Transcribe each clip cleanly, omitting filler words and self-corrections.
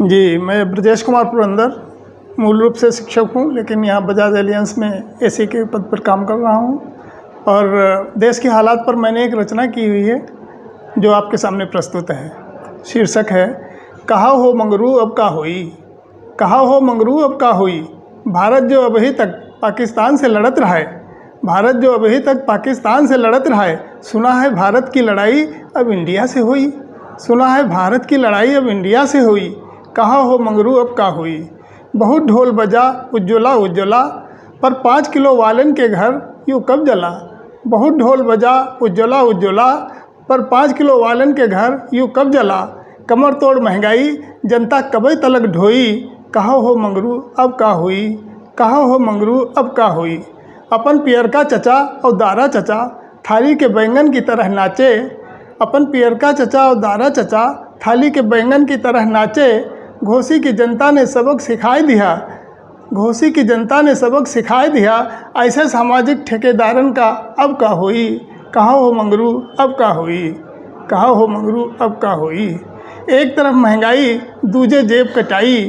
जी, मैं ब्रजेश कुमार पुरंदर मूल रूप से शिक्षक हूँ, लेकिन यहाँ बजाज एलियंस में एसी के पद पर काम कर रहा हूँ। और देश के हालात पर मैंने एक रचना की हुई है जो आपके सामने प्रस्तुत है। शीर्षक है, कहा हो मंगरू अब का होई। कहा हो मंगरू अब का होई। भारत जो अभी तक पाकिस्तान से लड़त रहा है, भारत जो अभी तक पाकिस्तान से लड़त रहा है, सुना है भारत की लड़ाई अब इंडिया से हुई। सुना है भारत की लड़ाई अब इंडिया से हुई। कहा हो मंगरू अब का हुई। बहुत ढोल बजा उज्ज्वला उज्ज्वला, पर 5 किलो वालन के घर यूँ कब जला। बहुत ढोल बजा उज्ज्वला उज्ज्वला, पर 5 किलो वालन के घर यूँ कब जला। कमर तोड़ महंगाई जनता कबई तलक ढोई। कहा हो मंगरू अब का हुई। कहा हो मंगरू अब का हुई। अपन पियरका चचा और दारा चचा थाली के बैंगन की तरह नाचे। अपन पियरका चचा और दारा चचा थाली के बैंगन की तरह नाचे। घोसी की जनता ने सबक सिखाई दिया। घोसी की जनता ने सबक सिखाई दिया। ऐसे सामाजिक ठेकेदारन का अब का होई। कहा हो मंगरू अब का होई। कहा हो मंगरू अब का होई। एक तरफ महंगाई दूजे जेब कटाई।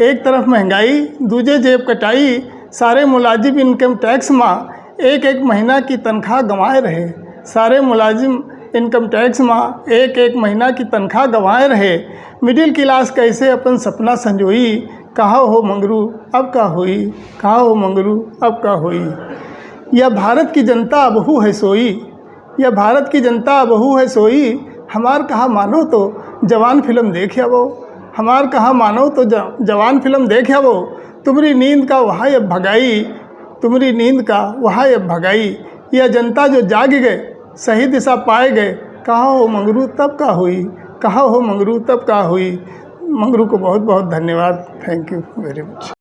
एक तरफ महंगाई दूजे जेब कटाई। सारे मुलाजिम इनकम टैक्स माँ एक एक महीना की तनख्वाह गंवाए रहे। सारे मुलाजिम इनकम टैक्स माँ एक एक महीना की तनख्वाह गंवाए रहे। मिडिल क्लास कैसे अपन सपना संजोई। कहा हो मंगरू अब का होई। कहा हो मंगरू अब का होई। यह भारत की जनता बहू है सोई। यह भारत की जनता बहू है सोई। हमार कहा मानो तो जवान फिल्म देख आवो। हमार कहा मानो तो जवान फिल्म देख आवो। तुम्हारी नींद का वहाँ अब भगाई। तुम्हारी नींद का वहाँ अब भगाई। यह जनता जो जाग गए सही दिशा पाए गए। कहा हो मंगरू तब का हुई। कहा हो मंगरू तब का हुई। मंगरू को बहुत बहुत धन्यवाद। Thank you very much.